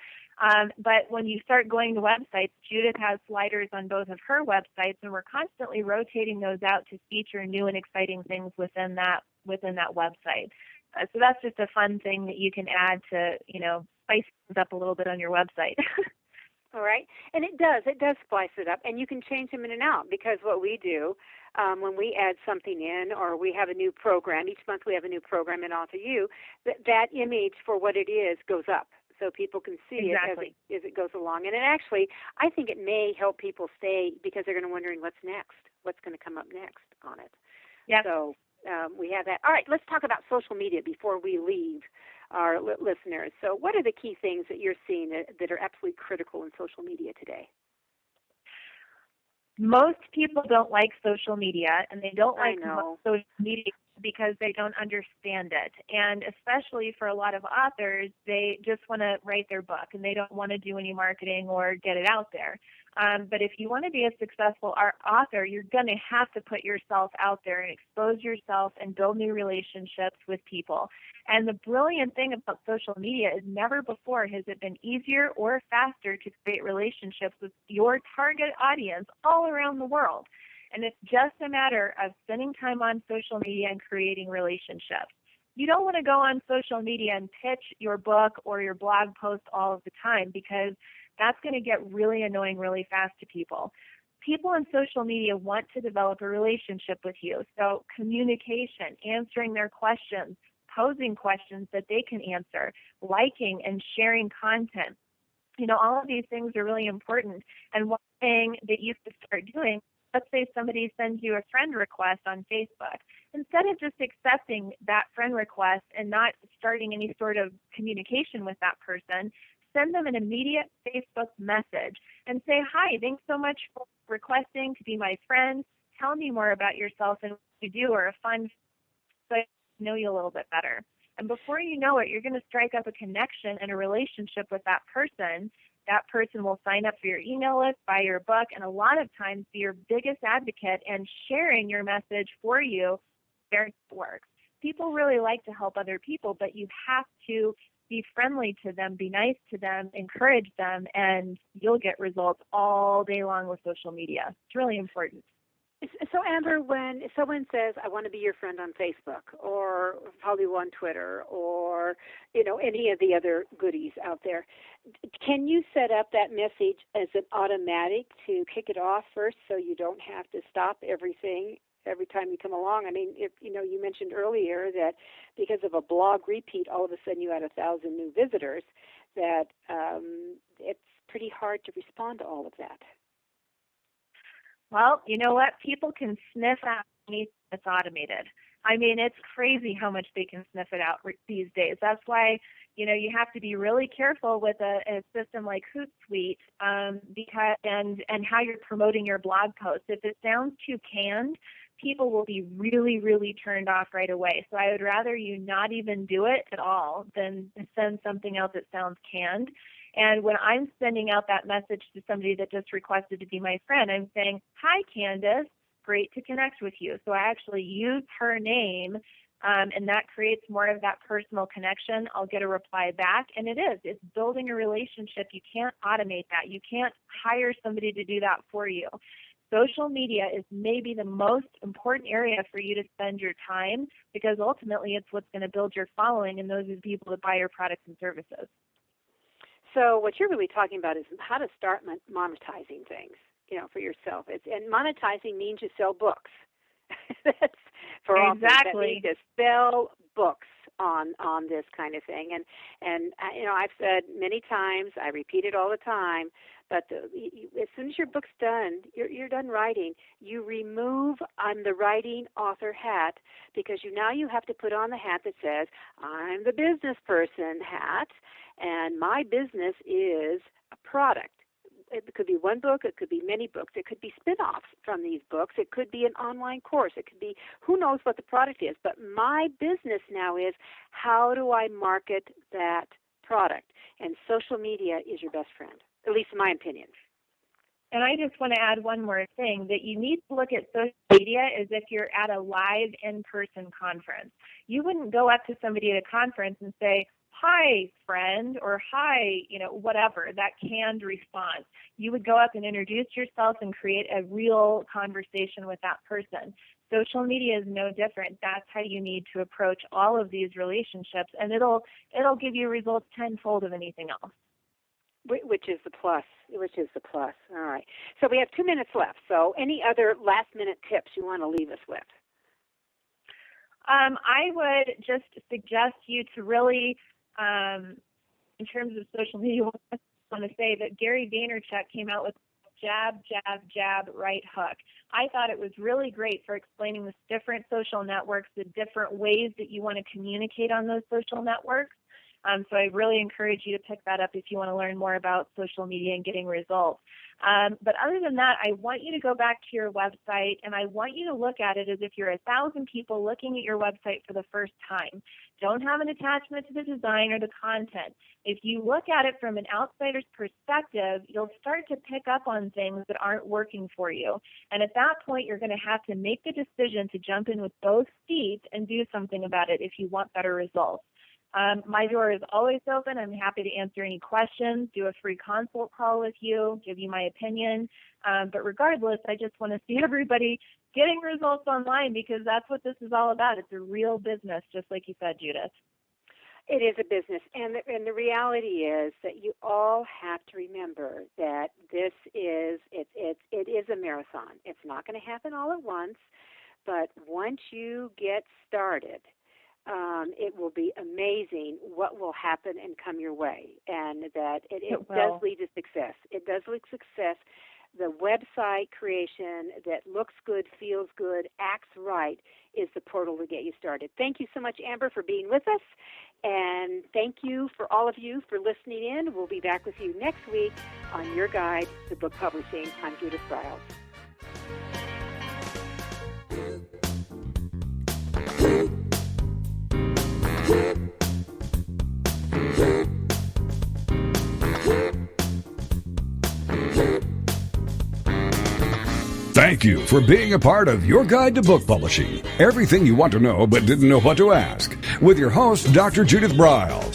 But when you start going to websites, Judith has sliders on both of her websites, and we're constantly rotating those out to feature new and exciting things within that website. So that's just a fun thing that you can add to, spice things up a little bit on your website. All right, and it does splice it up, and you can change them in and out, because what we do when we add something in, or we have a new program, each month we have a new program in AuthorU, that image for what it is goes up, so people can see exactly. it as it goes along. And it actually, I think it may help people stay, because they're going to be wondering what's next, what's going to come up next on it. Yeah. So we have that. All right, let's talk about social media before we leave our listeners. So what are the key things that you're seeing that are absolutely critical in social media today? Most people don't like social media, and they don't like social media because they don't understand it. And especially for a lot of authors, they just want to write their book, and they don't want to do any marketing or get it out there. But if you want to be a successful author, you're going to have to put yourself out there and expose yourself and build new relationships with people. And the brilliant thing about social media is never before has it been easier or faster to create relationships with your target audience all around the world. And it's just a matter of spending time on social media and creating relationships. You don't want to go on social media and pitch your book or your blog post all of the time, because that's going to get really annoying really fast to people. People on social media want to develop a relationship with you. So communication, answering their questions, posing questions that they can answer, liking and sharing content. All of these things are really important. And one thing that you have to start doing, let's say somebody sends you a friend request on Facebook. Instead of just accepting that friend request and not starting any sort of communication with that person, send them an immediate Facebook message and say, "Hi, thanks so much for requesting to be my friend. Tell me more about yourself and what you do," or a fun so I know you a little bit better. And before you know it, you're going to strike up a connection and a relationship with that person. That person will sign up for your email list, buy your book, and a lot of times be your biggest advocate and sharing your message for you. Their work. People really like to help other people, but you have to be friendly to them, be nice to them, encourage them, and you'll get results all day long with social media. It's really important. So, Amber, when someone says, "I want to be your friend on Facebook," or follow you on Twitter, or any of the other goodies out there, can you set up that message as an automatic to kick it off first, so you don't have to stop everything every time you come along? I mean, if you mentioned earlier that because of a blog repeat, all of a sudden you had 1,000 new visitors, that it's pretty hard to respond to all of that. Well, you know what? People can sniff out anything that's automated. I mean, it's crazy how much they can sniff it out these days. That's why, you have to be really careful with a system like Hootsuite because and how you're promoting your blog post. If it sounds too canned, people will be really, really turned off right away. So I would rather you not even do it at all than send something else that sounds canned. And when I'm sending out that message to somebody that just requested to be my friend, I'm saying, "Hi, Candace. great to connect with you. So I actually use her name, and that creates more of that personal connection. I'll get a reply back, and it's building a relationship. You can't automate that. You can't hire somebody to do that for you. Social media is maybe the most important area for you to spend your time, because ultimately it's what's going to build your following, and those are the people that buy your products and services. So what you're really talking about is how to start monetizing things, for yourself. And monetizing means you sell books. That's for exactly. authors. That means to sell books on this kind of thing. And I've said many times, I repeat it all the time, but as soon as your book's done, you're done writing. You remove the writing author hat, because now you have to put on the hat that says, I'm the business person hat, and my business is a product. It could be one book, it could be many books, it could be spin-offs from these books, it could be an online course, it could be, who knows what the product is. But my business now is, how do I market that product? And social media is your best friend, at least in my opinion. And I just want to add one more thing, that you need to look at social media as if you're at a live in-person conference. You wouldn't go up to somebody at a conference and say, hi, friend, or hi, whatever, that canned response. You would go up and introduce yourself and create a real conversation with that person. Social media is no different. That's how you need to approach all of these relationships, and it'll give you results tenfold of anything else. Which is the plus. All right. So we have 2 minutes left. So any other last-minute tips you want to leave us with? I would just suggest you to really, in terms of social media, I want to say that Gary Vaynerchuk came out with jab, jab, jab, right hook. I thought it was really great for explaining the different social networks, the different ways that you want to communicate on those social networks. So I really encourage you to pick that up if you want to learn more about social media and getting results. But other than that, I want you to go back to your website, and I want you to look at it as if you're 1,000 people looking at your website for the first time. Don't have an attachment to the design or the content. If you look at it from an outsider's perspective, you'll start to pick up on things that aren't working for you. And at that point, you're going to have to make the decision to jump in with both feet and do something about it if you want better results. My door is always open. I'm happy to answer any questions, do a free consult call with you, give you my opinion. But regardless, I just want to see everybody getting results online, because that's what this is all about. It's a real business, just like you said, Judith. It is a business, and the reality is that you all have to remember that it is a marathon. It's not going to happen all at once, but once you get started, it will be amazing what will happen and come your way, and that it does lead to success. It does lead to success. The website creation that looks good, feels good, acts right is the portal to get you started. Thank you so much, Amber, for being with us, and thank you for all of you for listening in. We'll be back with you next week on Your Guide to Book Publishing. I'm Judith Briles. Thank you for being a part of Your Guide to Book Publishing. Everything you want to know but didn't know what to ask. With your host, Dr. Judith Briles.